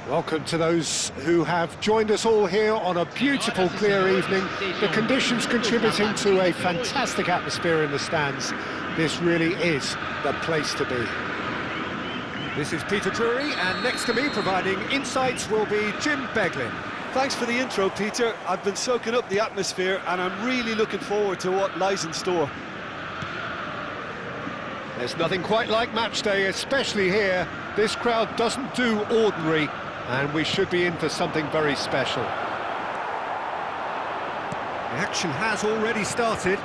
Welcome to those who have joined us all here on a beautiful, clear evening. The conditions contributing to a fantastic atmosphere in the stands. This really is the place to be. This is Peter Drury, and next to me providing insights will be Jim Beglin. Thanks for the intro, Peter. I've been soaking up the atmosphere and I'm really looking forward to what lies in store. There's nothing quite like match day, especially here. This crowd doesn't do ordinary, and we should be in for something very special. The action has already started.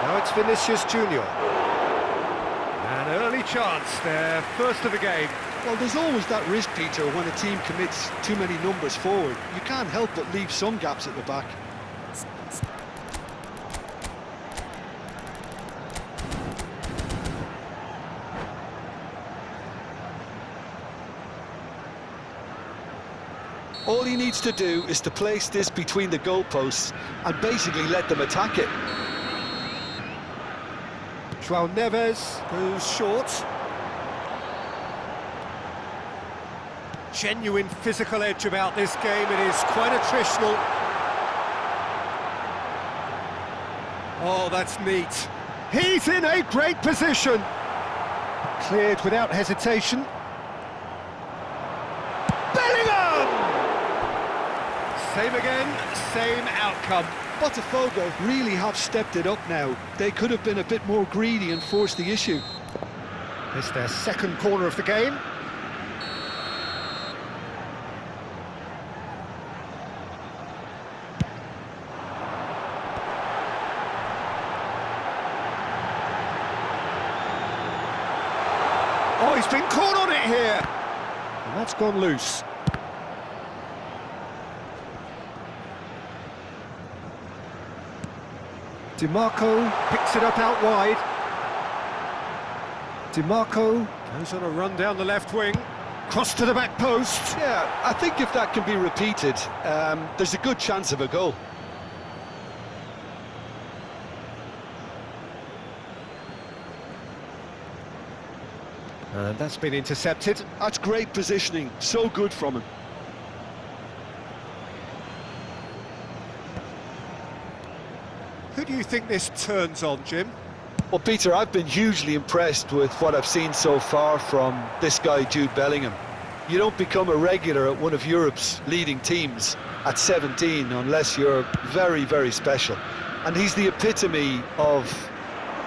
Now it's Vinicius Junior. An early chance, their first of the game. Well, there's always that risk, Peter, when a team commits too many numbers forward. You can't help but leave some gaps at the back. All he needs to do is to place this between the goalposts and basically let them attack it. João Neves goes short. Genuine physical edge about this game. It is quite attritional. Oh, that's neat. He's in a great position. Cleared without hesitation. Same again, same outcome. Potw really have stepped it up now. They could have been a bit more greedy and forced the issue. It's their second corner of the game. Oh, he's been caught on it here. And that's gone loose. DiMarco picks it up out wide. DiMarco goes on a run down the left wing. Cross to the back post. Yeah, I think if that can be repeated, there's a good chance of a goal. And that's been intercepted. That's great positioning, so good from him. Who do you think this turns on, Jim? Well, Peter, I've been hugely impressed with what I've seen so far from this guy, Jude Bellingham. You don't become a regular at one of Europe's leading teams at 17 unless you're very, very special. And he's the epitome of,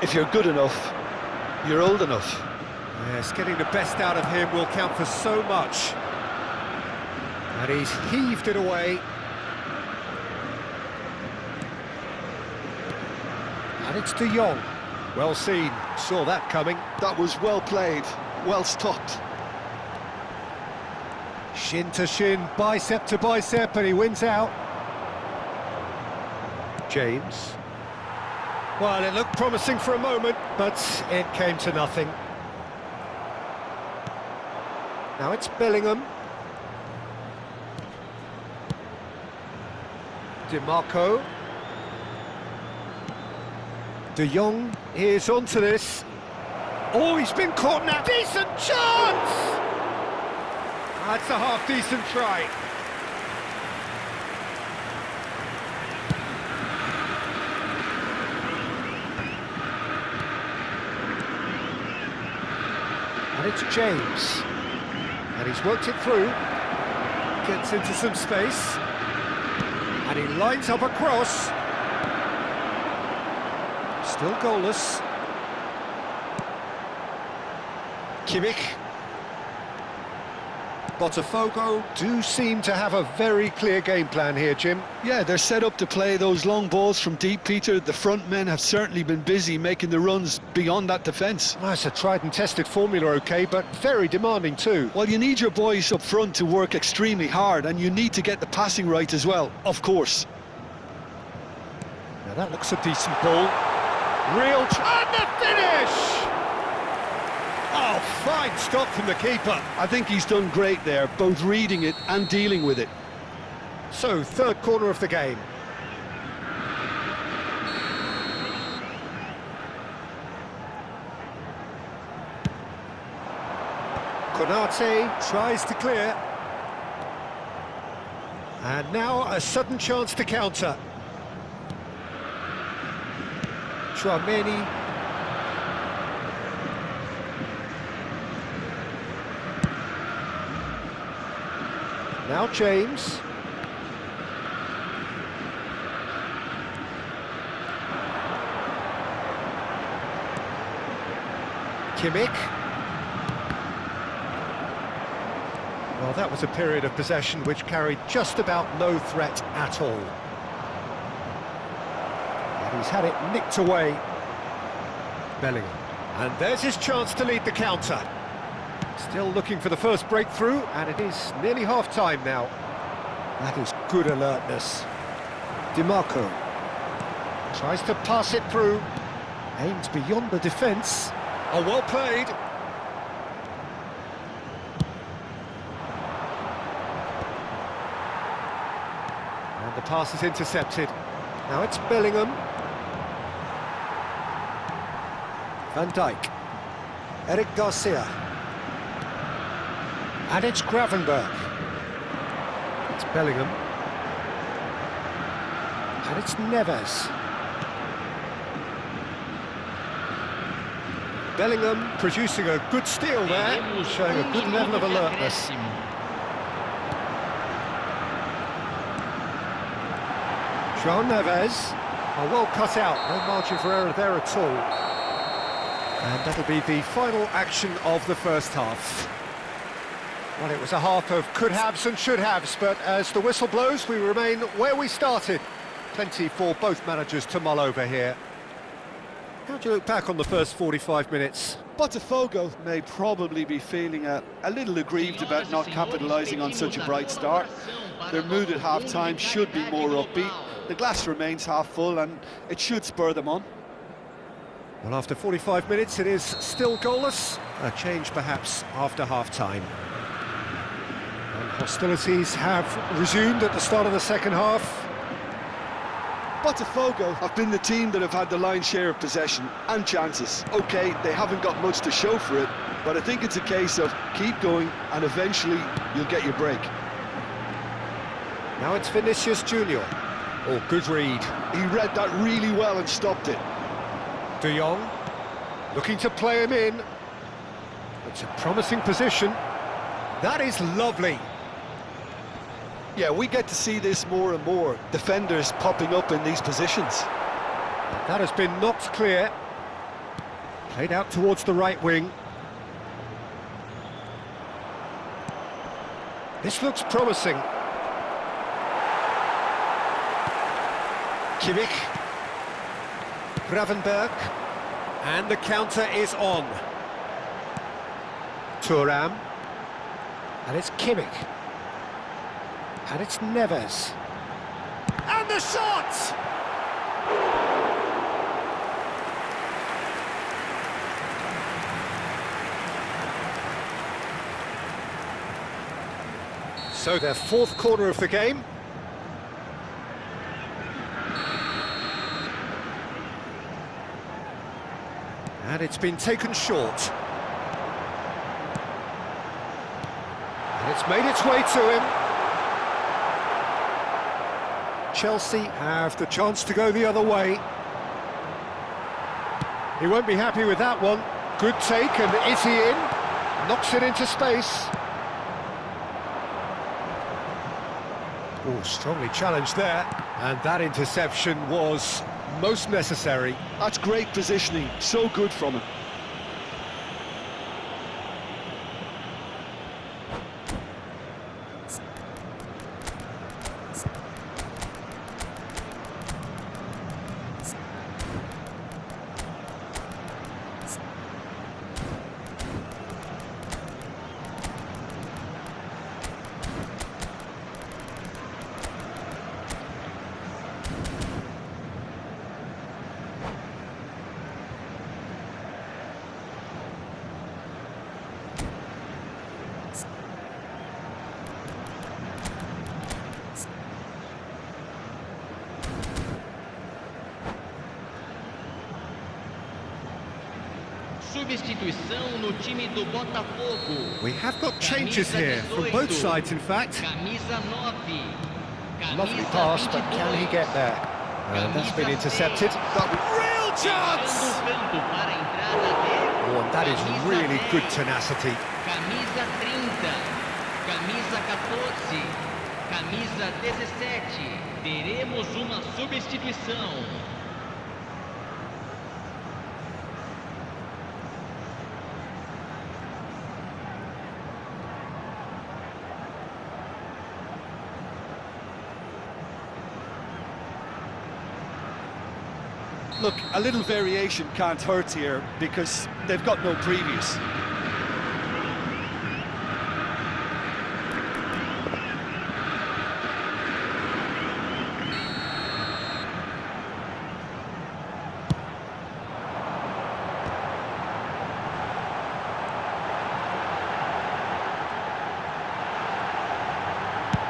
if you're good enough, you're old enough. Yes, getting the best out of him will count for so much. And he's heaved it away. And it's De Jong. Well seen, saw that coming. That was well played, well stopped. Shin to shin, bicep to bicep, and he wins out. James. Well, it looked promising for a moment, but it came to nothing. Now it's Bellingham. DiMarco. De Jong is onto this. Oh, he's been caught now. Decent chance! That's a half-decent try. And it's James. And he's worked it through. Gets into some space. And he lines up a cross. Still goalless. Kimmich. Potw do seem to have a very clear game plan here, Jim. Yeah, they're set up to play those long balls from deep, Peter. The front men have certainly been busy making the runs beyond that defence. Well, it's a tried and tested formula, OK, but very demanding too. Well, you need your boys up front to work extremely hard, and you need to get the passing right as well, of course. Now that looks a decent ball. Real and the finish! Oh, fine stop from the keeper. I think he's done great there, both reading it and dealing with it. So, third corner of the game. Konate tries to clear. And now a sudden chance to counter. Chouameni. Now James. Kimmich. Well, that was a period of possession which carried just about no threat at all. And he's had it nicked away. Bellingham. And there's his chance to lead the counter. Still looking for the first breakthrough, and it is nearly half-time now. That is good alertness. DiMarco tries to pass it through. Aimed beyond the defence. Oh, well played. And the pass is intercepted. Now it's Bellingham. Van Dijk. Eric Garcia. And it's Gravenberg. It's Bellingham. And it's Neves. Bellingham producing a good steal there, showing a good level of alertness. João Neves. Oh, well cut out, no margin for error there at all. And that'll be the final action of the first half. Well, it was a half of could-haves and should-haves, but as the whistle blows, we remain where we started. Plenty for both managers to mull over here. How do you look back on the first 45 minutes? Potw may probably be feeling a little aggrieved about not capitalising on such a bright start. Their mood at half-time should be more upbeat. The glass remains half full and it should spur them on. Well, after 45 minutes, it is still goalless. A change, perhaps, after half-time. And hostilities have resumed at the start of the second half. Potw have been the team that have had the lion's share of possession and chances. OK, they haven't got much to show for it, but I think it's a case of keep going and eventually you'll get your break. Now it's Vinicius Junior. Oh, good read. He read that really well and stopped it. De Jong, looking to play him in. It's a promising position. That is lovely. Yeah, we get to see this more and more. Defenders popping up in these positions. That has been knocked clear. Played out towards the right wing. This looks promising. Kimmich. Gravenberg. And the counter is on. Thuram. And it's Kimmich. And it's Neves. And the shot! So their fourth corner of the game. And it's been taken short. And it's made its way to him. Chelsea have the chance to go the other way. He won't be happy with that one. Good take, and is he in? Knocks it into space. Oh, strongly challenged there. And that interception was most necessary. That's great positioning, so good from him. Substituição no time do Botafogo. We have got changes here, from both sides in fact. Camisa 9. Lovely pass, but can he get there? And that's been intercepted. Real chance! Oh, and that is really good tenacity. Camisa 30. Camisa 14. Camisa 17. Teremos uma substituição. Look, a little variation can't hurt here because they've got no previous.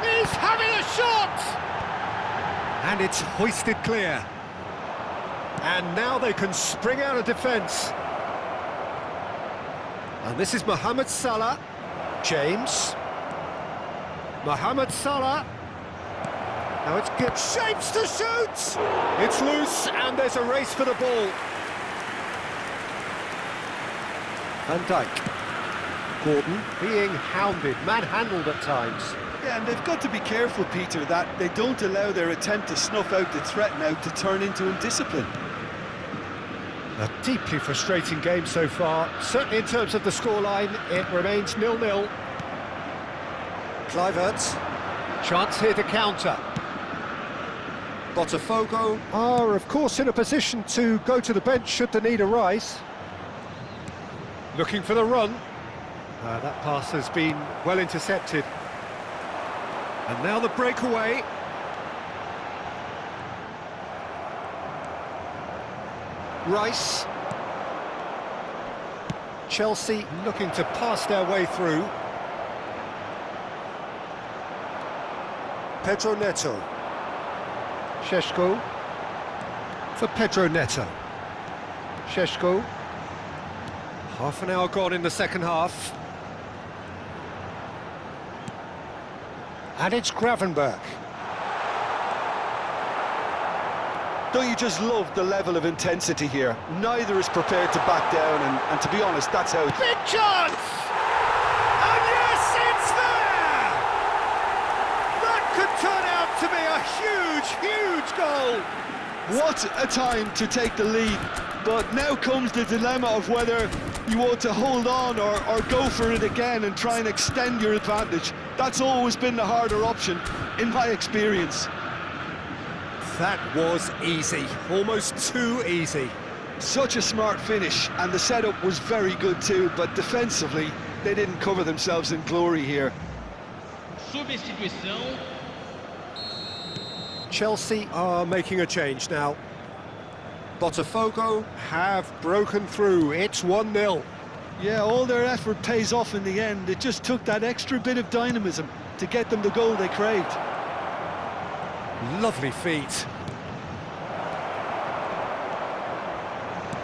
He's having a shot! And it's hoisted clear. And now they can spring out of defence. And this is Mohamed Salah. James. Mohamed Salah. Now it's good. Shapes to shoot! It's loose, and there's a race for the ball. Van Dijk. Gordon being hounded, manhandled at times. Yeah, and they've got to be careful, Peter, that they don't allow their attempt to snuff out the threat now to turn into indiscipline. A deeply frustrating game so far. Certainly in terms of the scoreline, it remains 0-0. Kluivert. Chance here to counter. Potw are, of course, in a position to go to the bench should the need arise. Looking for the run. That pass has been well intercepted. And now the breakaway. Rice. Chelsea looking to pass their way through. Pedro Neto. Šeško for Pedro Neto. Šeško. Half an hour gone in the second half. And it's Gravenberch. Don't you just love the level of intensity here? Neither is prepared to back down, and to be honest, that's how... Big chance! And yes, it's there! That could turn out to be a huge goal! What a time to take the lead, but now comes the dilemma of whether you want to hold on or go for it again and try and extend your advantage. That's always been the harder option, in my experience. That was easy, almost too easy. Such a smart finish, and the setup was very good too, but defensively, they didn't cover themselves in glory here. Substituição. Chelsea are making a change now. Potw Have broken through, it's 1-0. Yeah, all their effort pays off in the end. It just took that extra bit of dynamism to get them the goal they craved. Lovely feet.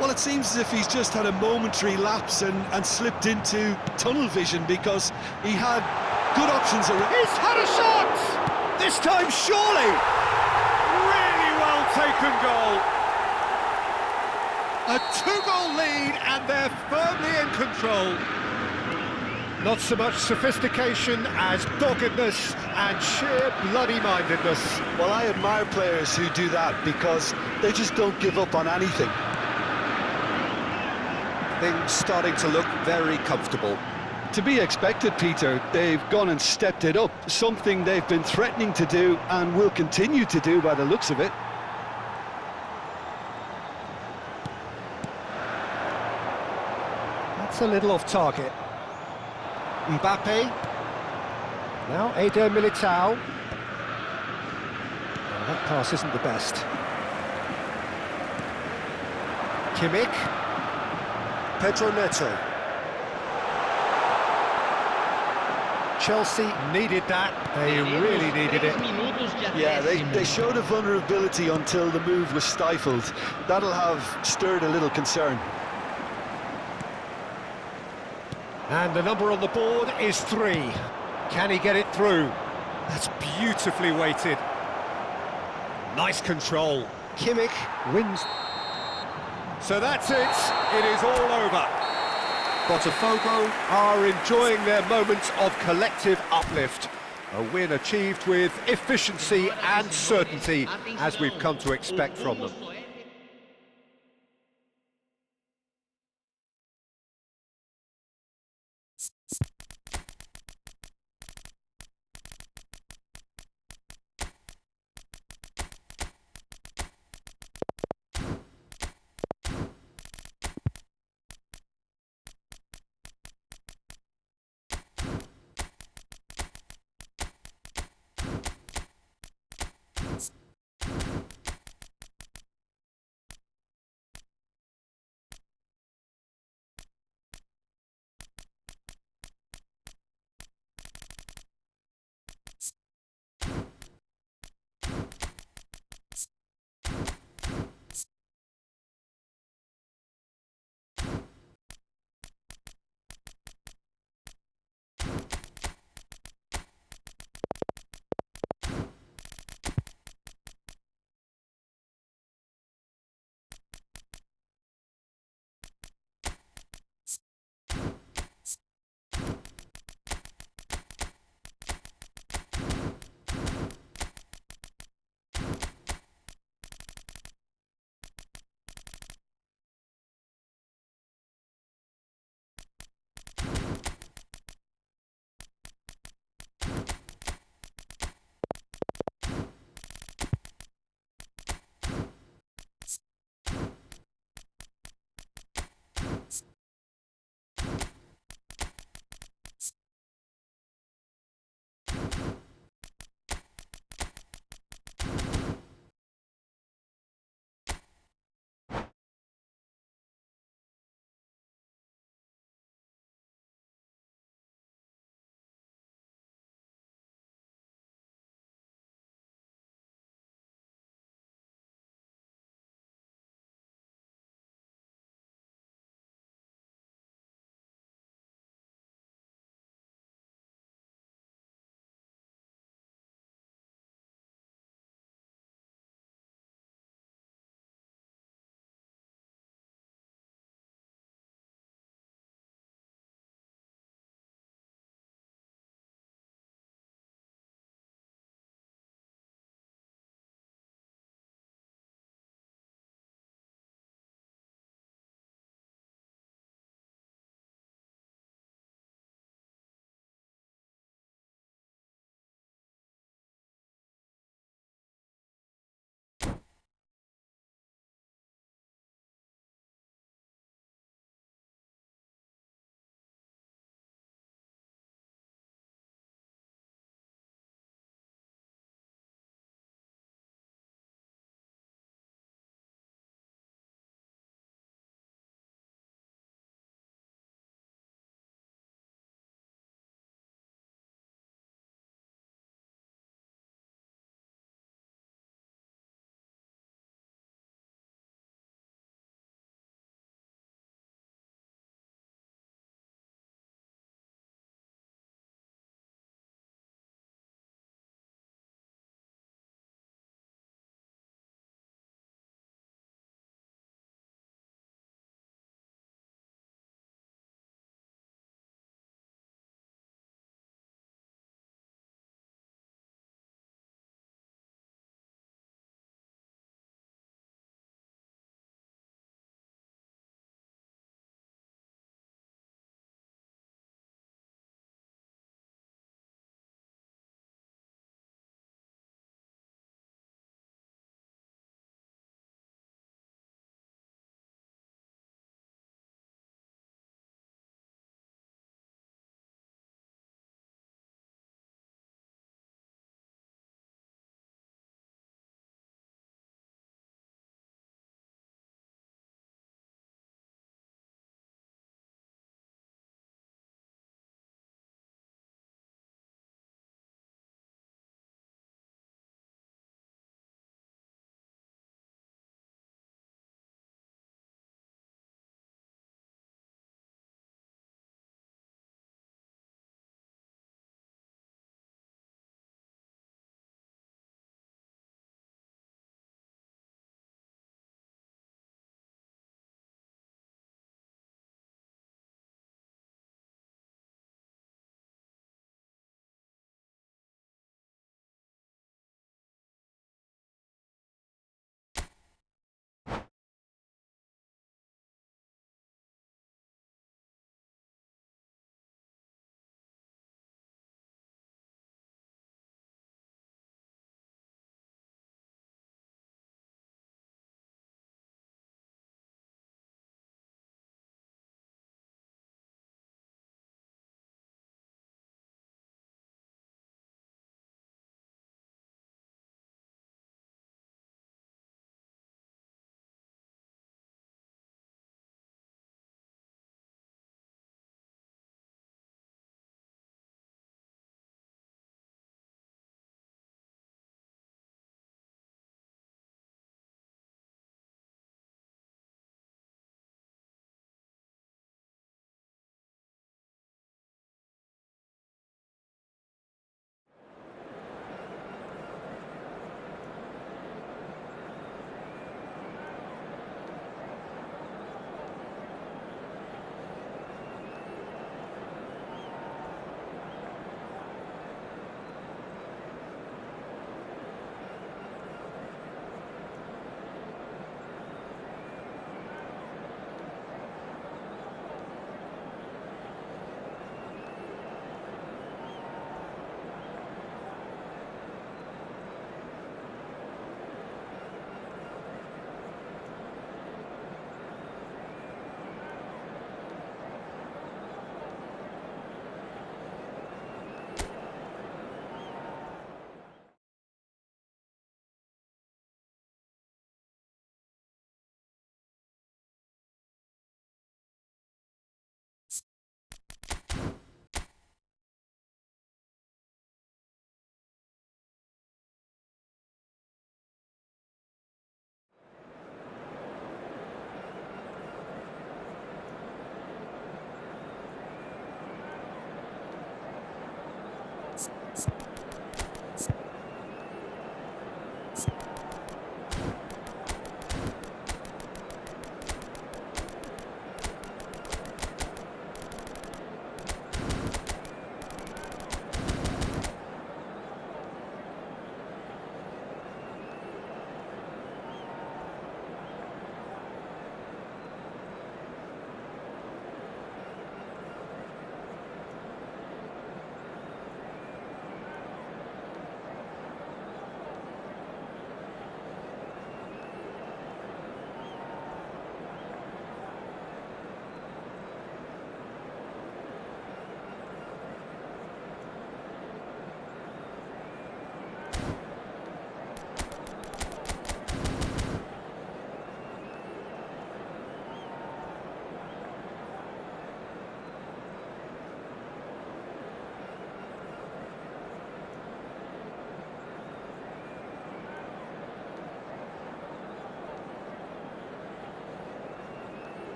Well, it seems as if he's just had a momentary lapse and slipped into tunnel vision, because he had good options around. He's had a shot! This time, surely! Really well taken goal. A 2-goal lead, and they're firmly in control. Not so much sophistication as doggedness and sheer bloody-mindedness. Well, I admire players who do that, because they just don't give up on anything. Things starting to look very comfortable. To be expected, Peter. They've gone and stepped it up, something they've been threatening to do and will continue to do by the looks of it. That's a little off target. Mbappe. Now Eder Militao. Oh, that pass isn't the best. Kimmich. Pedro Neto. Chelsea needed that. They really needed it. Yeah, they showed a vulnerability until the move was stifled. That'll have stirred a little concern. And the number on the board is 3. Can he get it through? That's beautifully weighted. Nice control. Kimmich wins. So that's it. It is all over. Potw Are enjoying their moments of collective uplift. A win achieved with efficiency and certainty, as we've come to expect from them.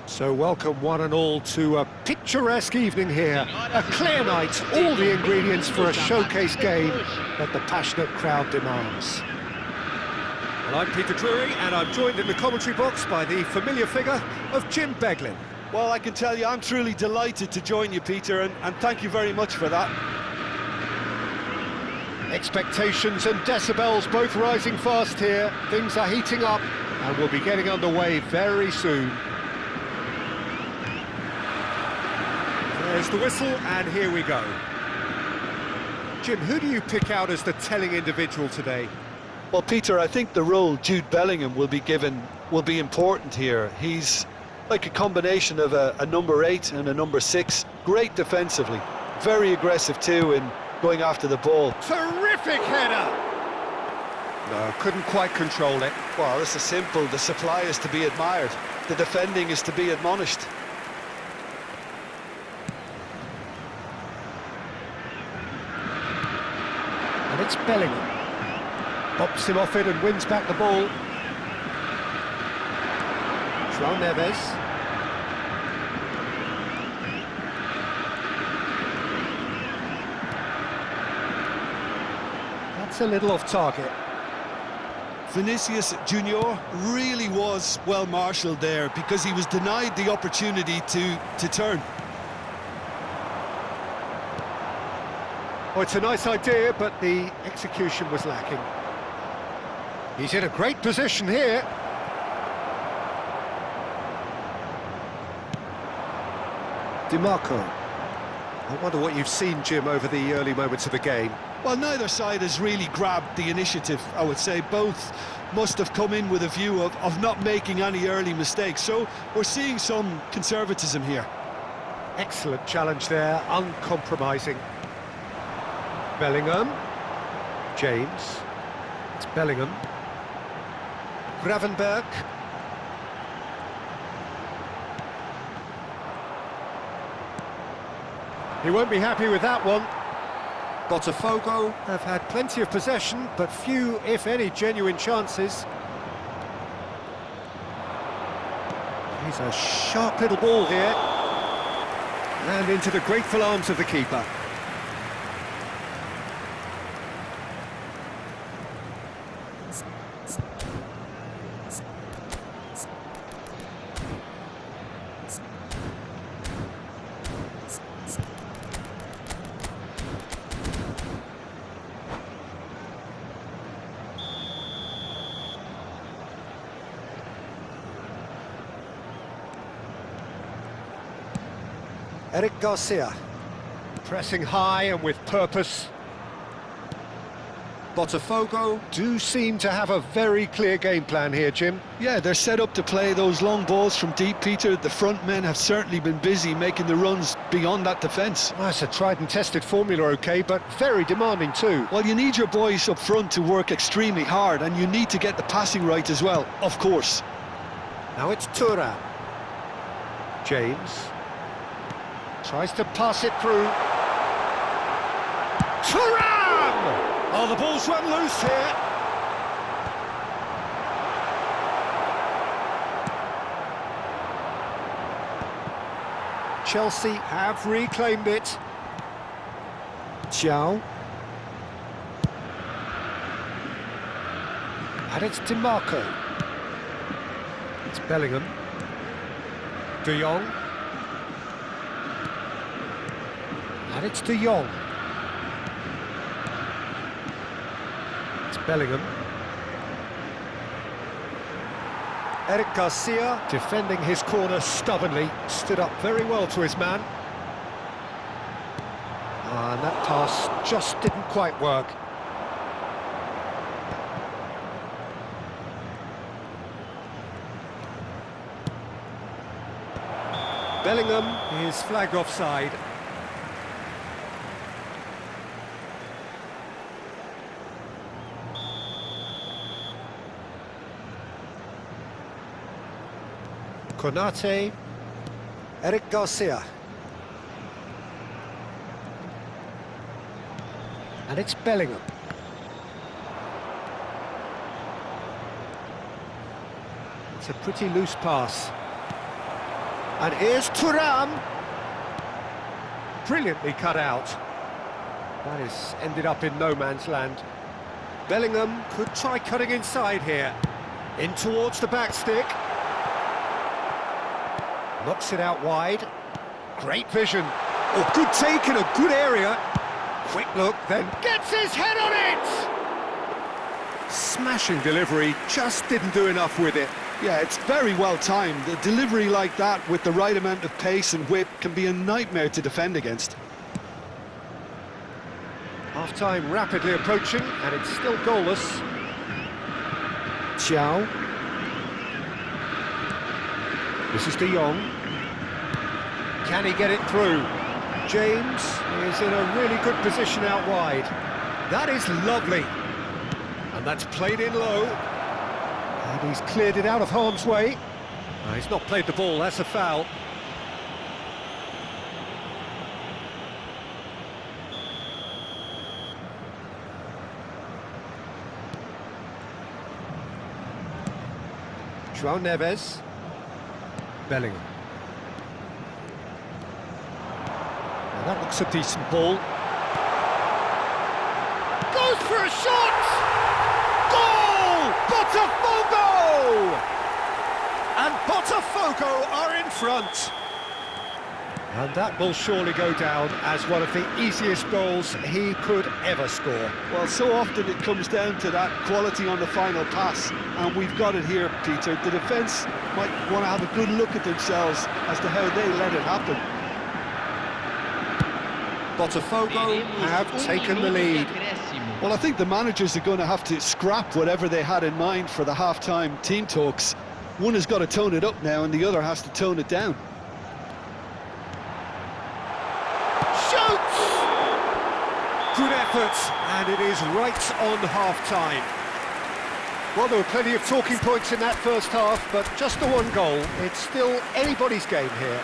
So welcome one and all to a picturesque evening here. A clear night, all the ingredients for a showcase game that the passionate crowd demands. Well, I'm Peter Drury, and I'm joined in the commentary box by the familiar figure of Jim Beglin. Well, I can tell you I'm truly delighted to join you, Peter, and thank you very much for that. Expectations and decibels both rising fast here. Things are heating up, and we'll be getting underway very soon. There's the whistle, and here we go. Jim, who do you pick out as the telling individual today? Well, Peter, I think the role Jude Bellingham will be given will be important here. He's like a combination of a number 8 and a number 6. Great defensively, very aggressive too in going after the ball. Terrific header! No, couldn't quite control it. Well, this is simple. The supply is to be admired. The defending is to be admonished. And it's Bellingham. Bops him off it and wins back the ball. João Neves. That's a little off target. Vinicius Junior really was well marshalled there because he was denied the opportunity to turn. Oh, it's a nice idea, but the execution was lacking. He's in a great position here. DiMarco. I wonder what you've seen, Jim, over the early moments of the game. Well, neither side has really grabbed the initiative, I would say. Both must have come in with a view of not making any early mistakes. So we're seeing some conservatism here. Excellent challenge there, uncompromising. Bellingham. James. It's Bellingham. Gravenberg. He won't be happy with that one. Botafogo. Have had plenty of possession, but few, if any, genuine chances. He's a sharp little ball here. And into the grateful arms of the keeper. Eric Garcia, pressing high and with purpose. Botafogo. Do seem to have a very clear game plan here, Jim. Yeah, they're set up to play those long balls from deep, Peter. The front men have certainly been busy making the runs beyond that defence. Well, that's a tried and tested formula, okay, but very demanding too. Well, you need your boys up front to work extremely hard, and you need to get the passing right as well, of course. Now it's Thuram. James. Tries to pass it through. Thuram! Oh, the ball's run loose here. Chelsea have reclaimed it. João. And it's DiMarco. It's Bellingham. De Jong. And it's De Jong. It's Bellingham. Eric Garcia, defending his corner stubbornly, stood up very well to his man. And that pass just didn't quite work. Bellingham is flagged offside. Konate, Eric Garcia. And it's Bellingham. It's a pretty loose pass. And here's Thuram. Brilliantly cut out. That is ended up in no man's land. Bellingham could try cutting inside here. In towards the back stick. Knocks it out wide. Great vision. Oh, good take in a good area. Quick look, then gets his head on it! Smashing delivery, just didn't do enough with it. Yeah, it's very well timed. A delivery like that with the right amount of pace and whip can be a nightmare to defend against. Half-time rapidly approaching, and it's still goalless. Chow. This is De Jong. Can he get it through? James is in a really good position out wide. That is lovely. And that's played in low. And he's cleared it out of harm's way. He's not played the ball, that's a foul. João Neves. Bellingham. Now that looks a decent ball. Goes for a shot! Goal! Potw! And Potw are in front. And that will surely go down as one of the easiest goals he could ever score. Well, so often it comes down to that quality on the final pass, and we've got it here, Peter. The defence might want to have a good look at themselves as to how they let it happen. Botafogo have taken the lead. Well, I think the managers are going to have to scrap whatever they had in mind for the half-time team talks. One has got to tone it up now, and the other has to tone it down. Shoots! Good effort, and it is right on half-time. Well, there were plenty of talking points in that first half, but just the one goal. It's still anybody's game here.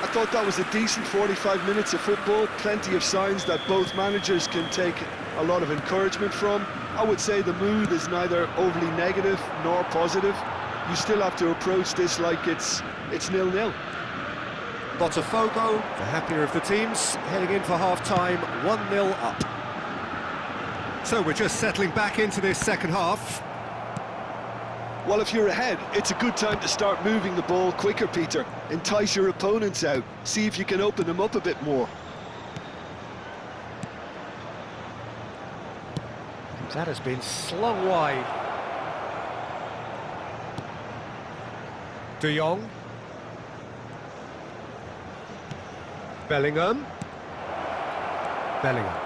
I thought that was a decent 45 minutes of football, plenty of signs that both managers can take a lot of encouragement from. I would say the mood is neither overly negative nor positive. You still have to approach this like it's 0-0. Botafogo, the happier of the teams, heading in for half-time, 1-0 up. So we're just settling back into this second half. Well, if you're ahead, it's a good time to start moving the ball quicker, Peter. Entice your opponents out. See if you can open them up a bit more. That has been slung wide. De Jong. Bellingham. Bellingham.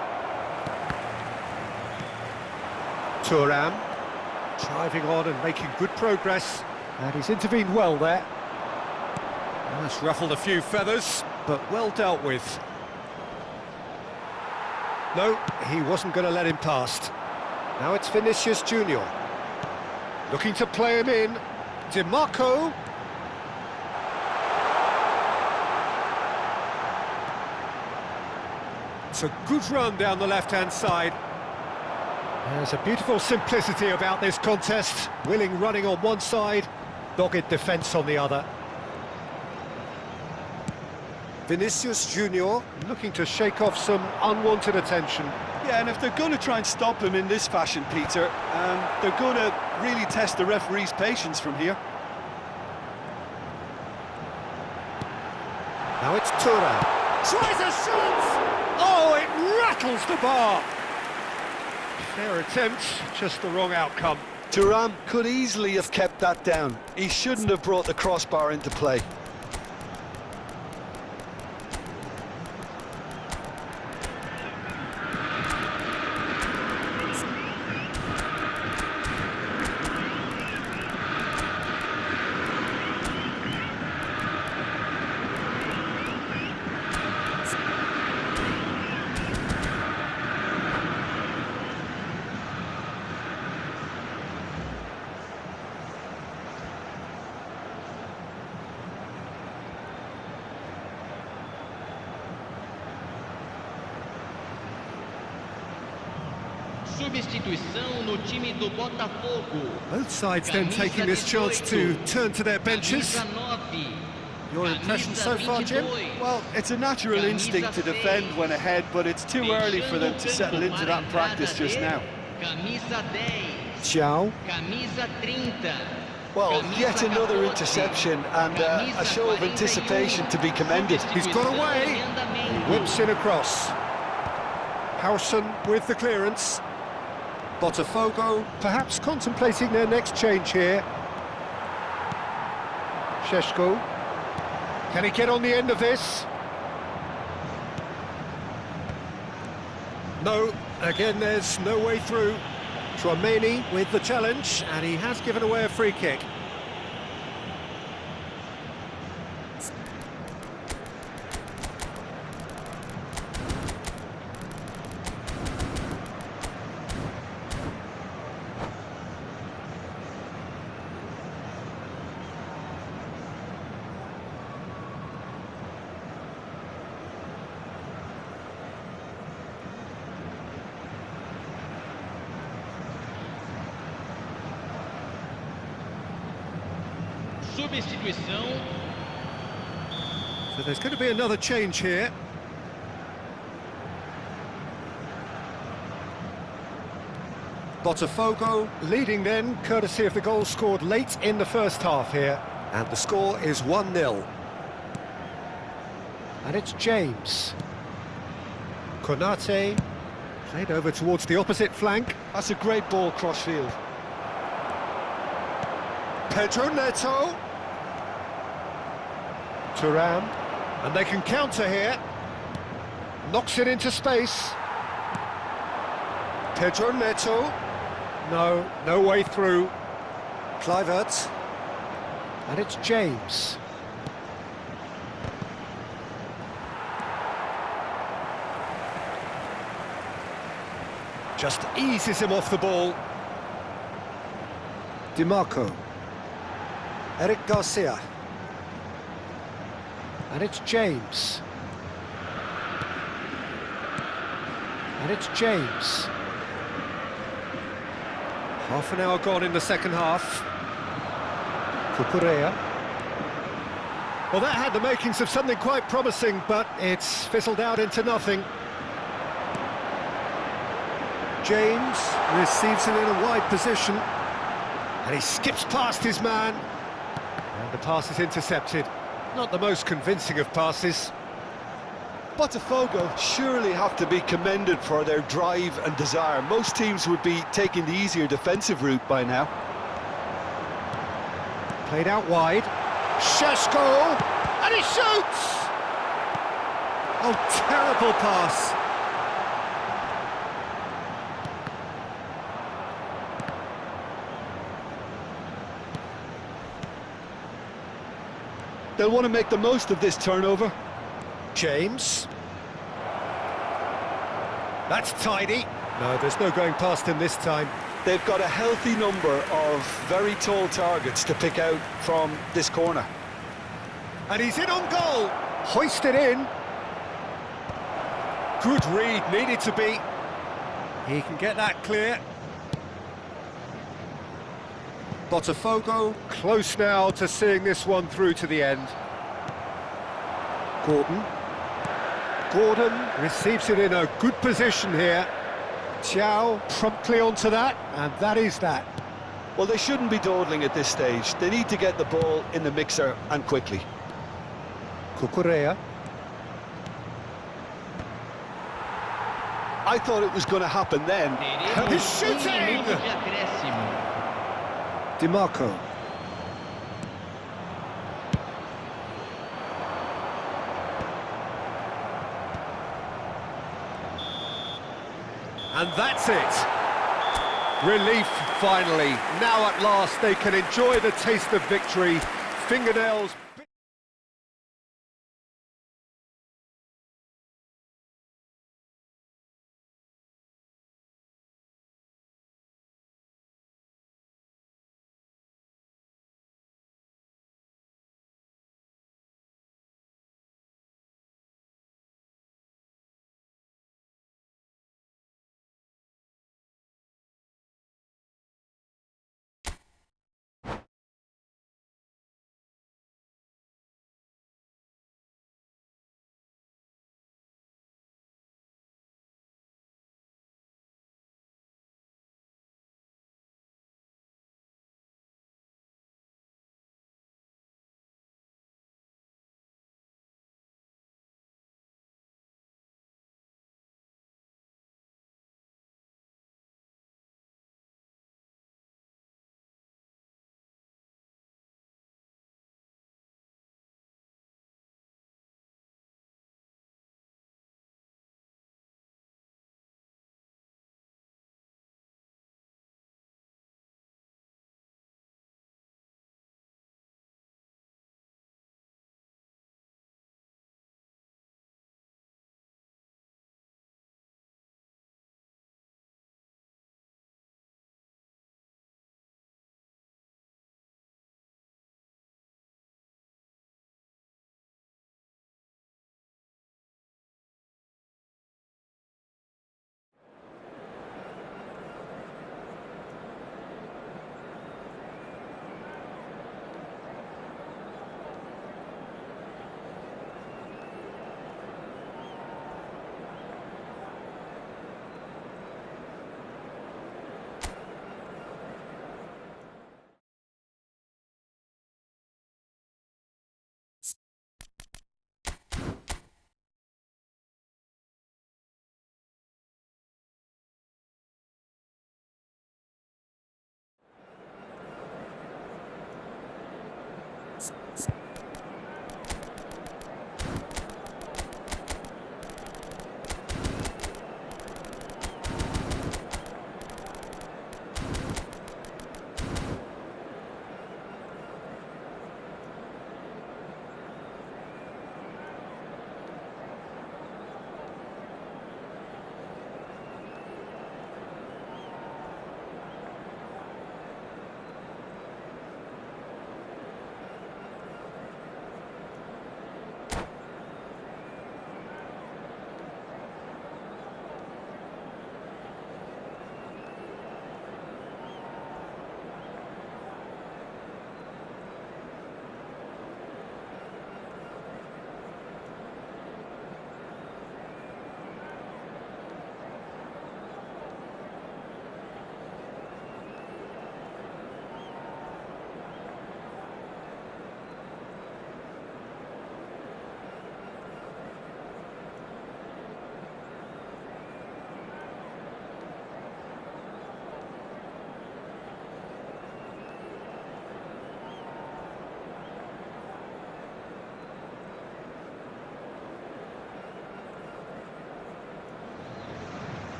Thuram. Driving on and making good progress, and he's intervened well there. That's ruffled a few feathers, but well dealt with. No, he wasn't going to let him past. Now it's Vinicius Junior. Looking to play him in. DiMarco. It's a good run down the left-hand side. There's a beautiful simplicity about this contest. Willing running on one side, dogged defence on the other. Vinicius Junior looking to shake off some unwanted attention. Yeah, and if they're going to try and stop him in this fashion, Peter, they're going to really test the referee's patience from here. Now it's Thuram. Tries a shot! Oh, it rattles the bar! Fair attempt, just the wrong outcome. Thuram could easily have kept that down. He shouldn't have brought the crossbar into play. Substituição no time do Botafogo. Both sides then taking this chance to turn to their benches. Camisa 9, Your impression so far, Jim? Well, it's a natural instinct to defend when ahead, but it's too early for them to settle into that practice just now. Camisa 10. Xiao. Camisa 30. Well, yet another interception and a show of anticipation to be commended. He's got away. He whips in across. Howson with the clearance. Botafogo. Perhaps contemplating their next change here. Sheshko. Can he get on the end of this? No, again there's no way through. Trameni with the challenge, and he has given away a free kick. Substituição. So there's going to be another change here. Botafogo. Leading then, courtesy of the goal scored late in the first half here. And the score is 1-0. And it's James. Konate. Played over towards the opposite flank. That's a great ball cross-field. Pedro Neto. Thuram. And they can counter here. Knocks it into space. Pedro Neto. No way through. Kluivert. And it's James. Just eases him off the ball. DiMarco. Eric Garcia. And it's James. And it's James. Half an hour gone in the second half. Cucurella. Well, that had the makings of something quite promising, but it's fizzled out into nothing. James receives it in a wide position. And he skips past his man. And the pass is intercepted. Not the most convincing of passes. Botafogo surely have to be commended for their drive and desire. Most teams would be taking the easier defensive route by now. Played out wide. Sheshko! And he shoots! Oh, terrible pass. They'll want to make the most of this turnover. James. That's tidy. No, there's no going past him this time. They've got a healthy number of very tall targets to pick out from this corner. And he's in on goal. Hoisted in. Good read, needed to be. He can get that clear. Botafogo. Close now to seeing this one through to the end. Gordon receives it in a good position here. Xiao promptly onto that, and that is that. Well, they shouldn't be dawdling at this stage. They need to get the ball in the mixer and quickly. Cucurella. I thought it was going to happen then. He's shooting! Minuto de acréscimo. DiMarco. And that's it. Relief, finally. Now at last they can enjoy the taste of victory. Fingernails...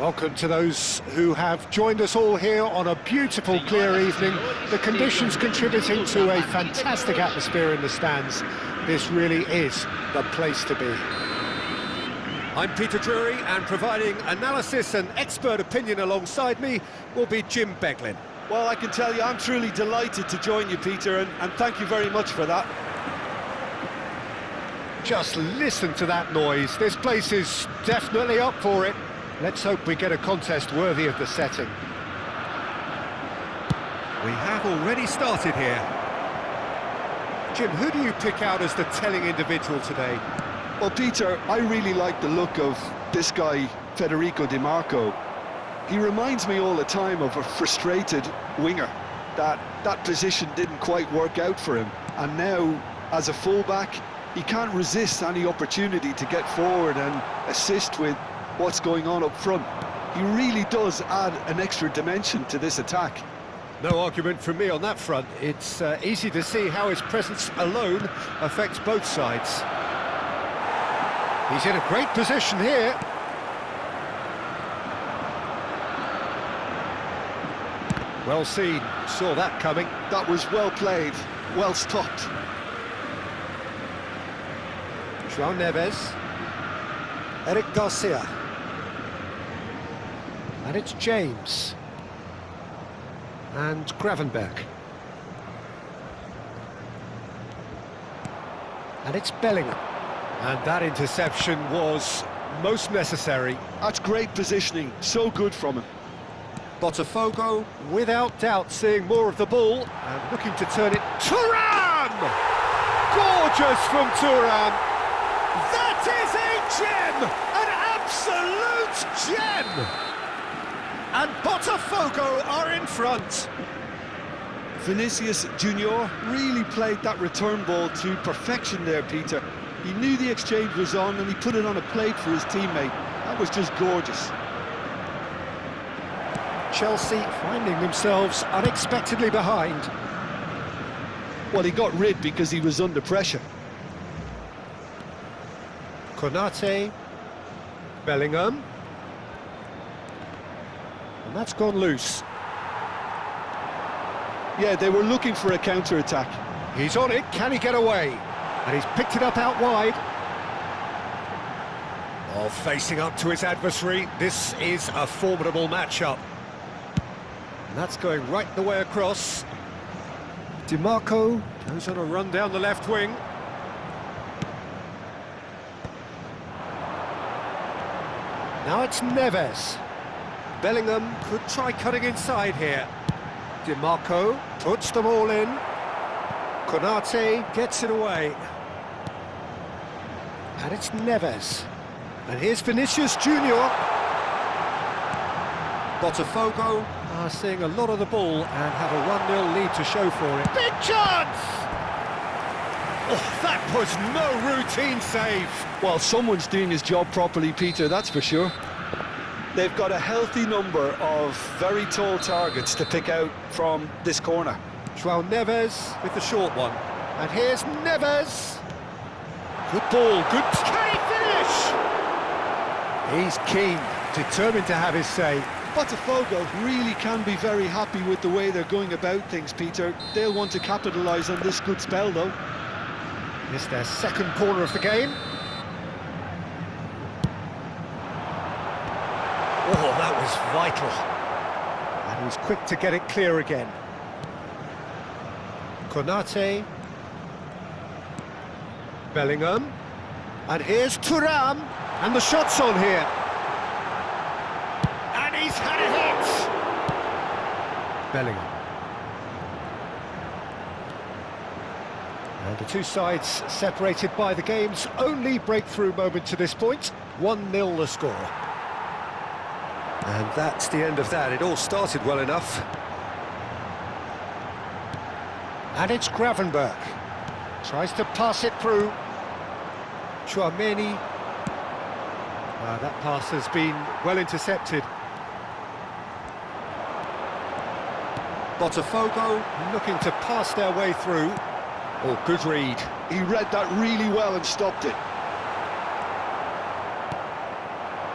Welcome to those who have joined us all here on a beautiful, clear evening. The conditions contributing to a fantastic atmosphere in the stands. This really is the place to be. I'm Peter Drury, and providing analysis and expert opinion alongside me will be Jim Beglin. Well, I can tell you I'm truly delighted to join you, Peter, and thank you very much for that. Just listen to that noise. This place is definitely up for it. Let's hope we get a contest worthy of the setting. We have already started here. Jim, who do you pick out as the telling individual today? Well, Peter, I really like the look of this guy, Federico Di Marco. He reminds me all the time of a frustrated winger. That position didn't quite work out for him. And now, as a fullback, he can't resist any opportunity to get forward and assist with what's going on up front. He really does add an extra dimension to this attack. No argument from me on that front. It's easy to see how his presence alone affects both sides. He's in a great position here. Well seen, saw that coming. That was well played, well stopped. João Neves. Eric Garcia. And it's James. And Gravenberch. And it's Bellingham. And that interception was most necessary. That's great positioning, so good from him. Botafogo. Without doubt seeing more of the ball and looking to turn it. Thuram! Gorgeous from Thuram. That is a gem! An absolute gem! And Botafogo are in front. Vinicius Junior really played that return ball to perfection there, Peter. He knew the exchange was on and he put it on a plate for his teammate. That was just gorgeous. Chelsea finding themselves unexpectedly behind. Well, he got rid because he was under pressure. Konate, Bellingham. And that's gone loose. Yeah, they were looking for a counter-attack. He's on it, can he get away? And he's picked it up out wide. Oh, facing up to his adversary, this is a formidable matchup. And that's going right the way across. Di Marco goes on a run down the left wing. Now it's Neves. Bellingham could try cutting inside here. Di Marco puts them all in. Konate gets it away. And it's Neves. And here's Vinicius Junior. Botafogo. Seeing a lot of the ball and have a 1-0 lead to show for it. Big chance! Oh, that was no routine save. Well, someone's doing his job properly, Peter, that's for sure. They've got a healthy number of very tall targets to pick out from this corner. João Neves with the short one. And here's Neves. Good ball, good... Can he finish? He's keen, determined to have his say. Botafogo really can be very happy with the way they're going about things, Peter. They'll want to capitalise on this good spell, though. It's their second corner of the game. Oh, that was vital. And he was quick to get it clear again. Konate. Bellingham. And here's Thuram. And the shot's on here. And he's had a hit! Bellingham. And the two sides separated by the game's only breakthrough moment to this point. 1-0 the score. And that's the end of that. It all started well enough. And it's Gravenberch. Tries to pass it through. Tchouaméni. That pass has been well intercepted. Botafogo. Looking to pass their way through. Oh, good read. He read that really well and stopped it.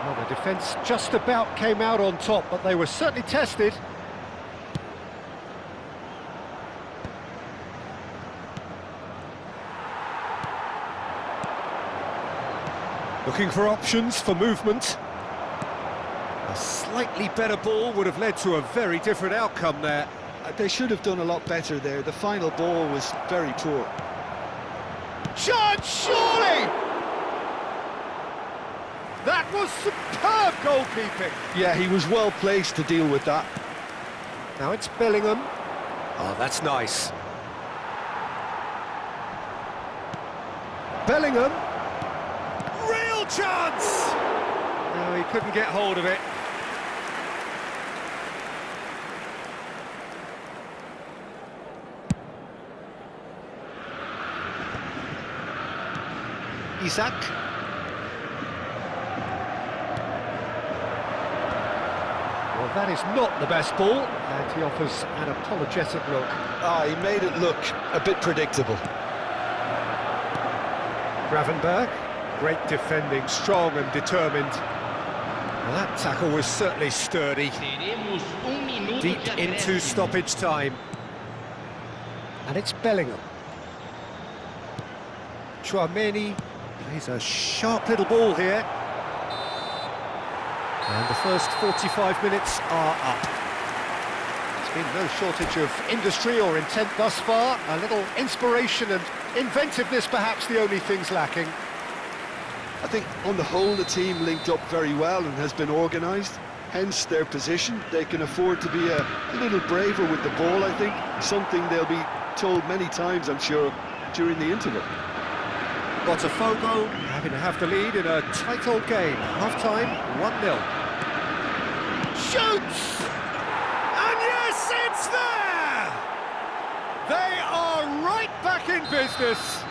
Well, the defence just about came out on top, but they were certainly tested. Looking for options for movement. A slightly better ball would have led to a very different outcome there. They should have done a lot better there. The final ball was very poor. Chance, surely! That was superb goalkeeping. Yeah, he was well placed to deal with that. Now it's Bellingham. Oh, that's nice. Bellingham. Real chance! No, he couldn't get hold of it. Isaac. Well, that is not the best ball, and he offers an apologetic look. Ah, he made it look a bit predictable. Gravenberg, great defending, strong and determined. Well, that tackle was certainly sturdy. Teremos minuto Deep de into acréscimo. stoppage time. And it's Bellingham. Chouameni plays a sharp little ball here. And the first 45 minutes are up. There's been no shortage of industry or intent thus far. A little inspiration and inventiveness, perhaps the only things lacking. I think on the whole the team linked up very well and has been organised, hence their position. They can afford to be a little braver with the ball, I think, something they'll be told many times, I'm sure, during the interval. Botafogo having to have the lead in a tight old game. Half-time, 1-0. Shoots! And yes, it's there! They are right back in business.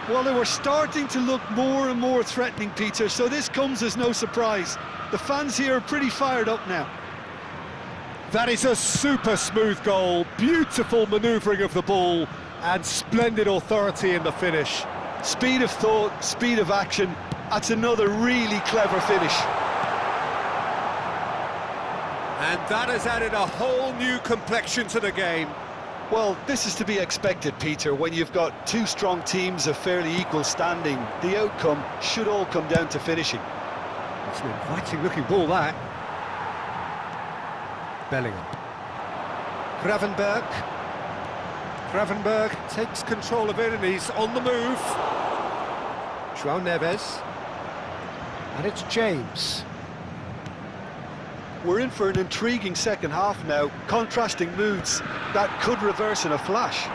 Well, they were starting to look more and more threatening, Peter, so this comes as no surprise. The fans here are pretty fired up now. That is a super smooth goal, beautiful manoeuvring of the ball, and splendid authority in the finish. Speed of thought, speed of action, that's another really clever finish. And that has added a whole new complexion to the game. Well, this is to be expected, Peter, when you've got two strong teams of fairly equal standing. The outcome should all come down to finishing. It's an inviting-looking ball, that. Bellingham. Gravenberg. Gravenberg takes control of it and he's on the move. João Neves. And it's James. We're in for an intriguing second half now, contrasting moods that could reverse in a flash.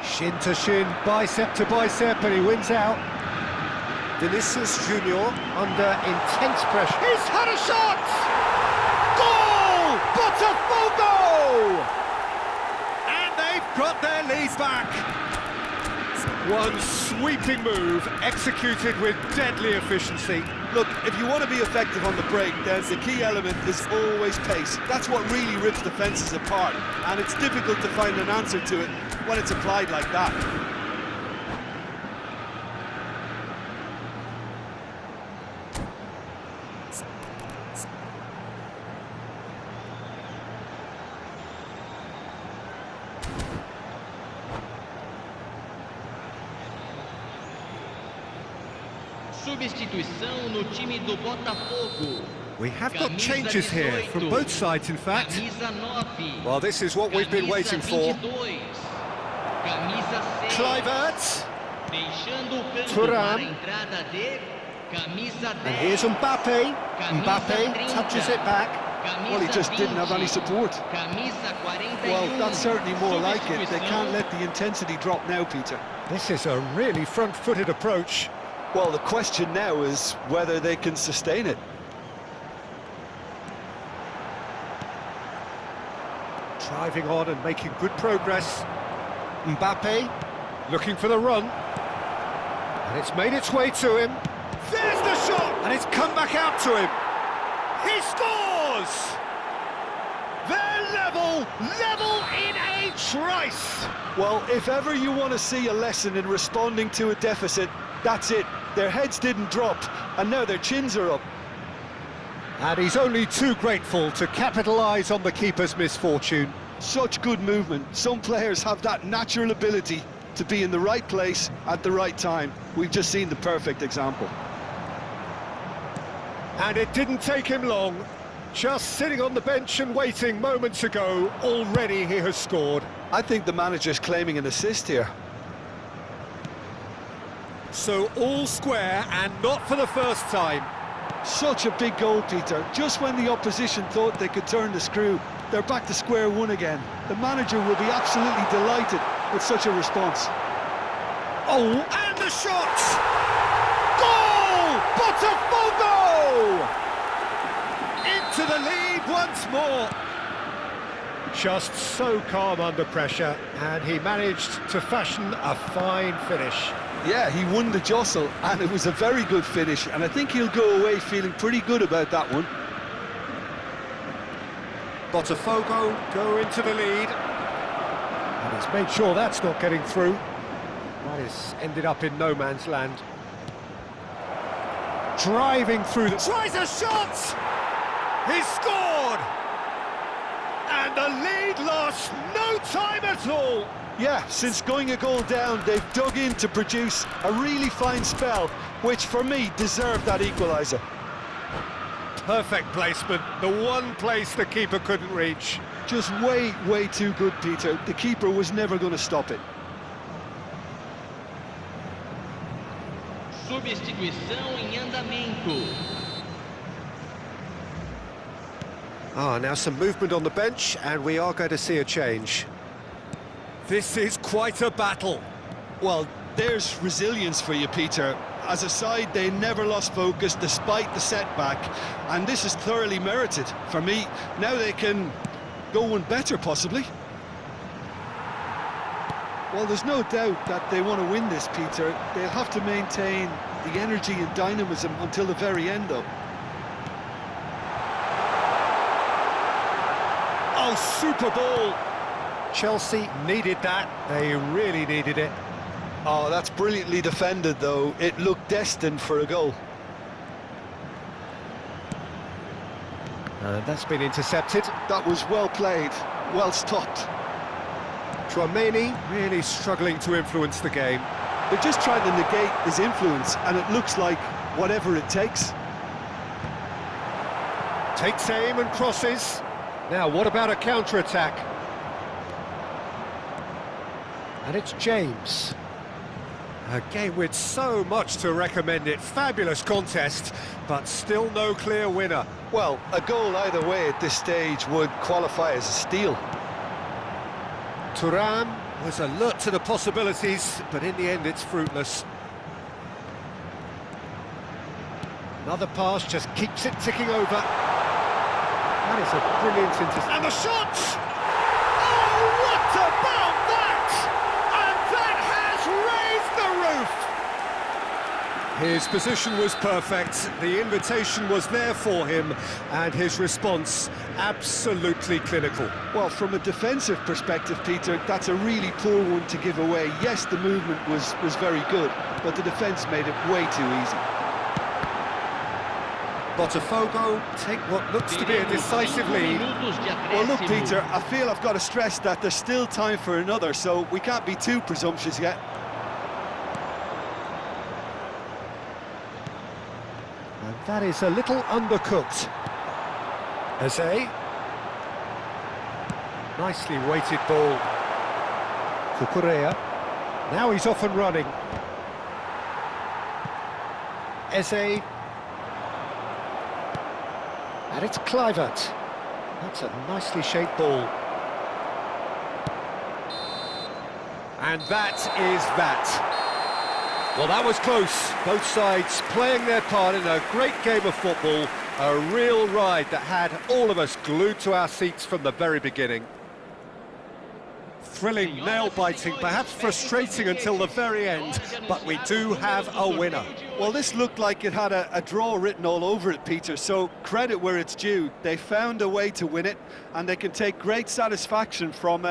Shin to shin, bicep to bicep, and he wins out. Vinicius Junior under intense pressure. He's had a shot! Goal! Botafogo! And they've got their lead back. One sweeping move, executed with deadly efficiency. Look, if you want to be effective on the break, then the key element is always pace. That's what really rips defences apart, and it's difficult to find an answer to it when it's applied like that. Substituição no time do Botafogo. We have got changes here from both sides, in fact. Camisa 9. Well, this is what we've been waiting for. 22. Camisa 6. Kluivert. Deixando o campo Thuram. para a entrada de camisa 10. And here's Mbappe. Mbappe touches it back. Camisa Well, he just didn't have any 20. support. Camisa 41. Well, that's certainly more like it. They Substituição. can't let the intensity drop now, Peter. This is a really front-footed approach. Well, the question now is whether they can sustain it. Driving on and making good progress. Mbappe looking for the run. And it's made its way to him. There's the shot! And it's come back out to him. He scores! They're level in a trice! Well, if ever you want to see a lesson in responding to a deficit, that's it. Their heads didn't drop, and now their chins are up. And he's only too grateful to capitalise on the keeper's misfortune. Such good movement. Some players have that natural ability to be in the right place at the right time. We've just seen the perfect example. And it didn't take him long. Just sitting on the bench and waiting moments ago, already he has scored. I think the manager's claiming an assist here. So all square, and not for the first time. Such a big goal, Peter. Just when the opposition thought they could turn the screw, they're back to square one again. The manager will be absolutely delighted with such a response. Oh, and the shot! Goal! Potw! Into the lead once more. Just so calm under pressure, and he managed to fashion a fine finish. Yeah, he won the jostle, and it was a very good finish, and I think he'll go away feeling pretty good about that one. Botafogo Go into the lead. And he's made sure that's not getting through. That has ended up in no man's land. Driving through the... Tries a shot! He scored! And the lead lost no time at all. Yeah, since going a goal down, they've dug in to produce a really fine spell, which for me deserved that equaliser. Perfect placement, the one place the keeper couldn't reach. Just way too good, Peter. The keeper was never going to stop it. Substituição em andamento. Now some movement on the bench, and we are going to see a change. This is quite a battle. Well, there's resilience for you, Peter. As a side, they never lost focus despite the setback, and this is thoroughly merited. For me, now they can go one better, possibly. Well, there's no doubt that they want to win this, Peter. They'll have to maintain the energy and dynamism until the very end, though. Oh, super ball! Chelsea needed that. They really needed it. Oh, that's brilliantly defended, though. It looked destined for a goal. That's been intercepted. That was well played, well stopped. Tchouameni really struggling to influence the game. They're just trying to negate his influence, and it looks like whatever it takes. Takes aim and crosses. Now, what about a counter-attack? And it's James. A game with so much to recommend it. Fabulous contest, but still no clear winner. Well, a goal either way at this stage would qualify as a steal. Thuram was alert to the possibilities, but in the end it's fruitless. Another pass just keeps it ticking over. That is a brilliant interception. And the shot! Oh, what about that? And that has raised the roof! His position was perfect, the invitation was there for him, and his response absolutely clinical. Well, from a defensive perspective, Peter, that's a really poor one to give away. Yes, the movement was very good, but the defence made it way too easy. Botafogo Take what looks to be a decisive lead. Well, look, Peter, I feel I've got to stress that there's still time for another, so we can't be too presumptuous yet. And that is a little undercooked. Eze. Nicely weighted ball. Cucurella. Now he's off and running. Eze. And it's Kluivert. That's a nicely shaped ball. And that is that. Well, that was close. Both sides playing their part in a great game of football. A real ride that had all of us glued to our seats from the very beginning. Thrilling, nail-biting, perhaps frustrating until the very end, but we do have a winner. Well, this looked like it had a draw written all over it, Peter, so credit where it's due. They found a way to win it, and they can take great satisfaction from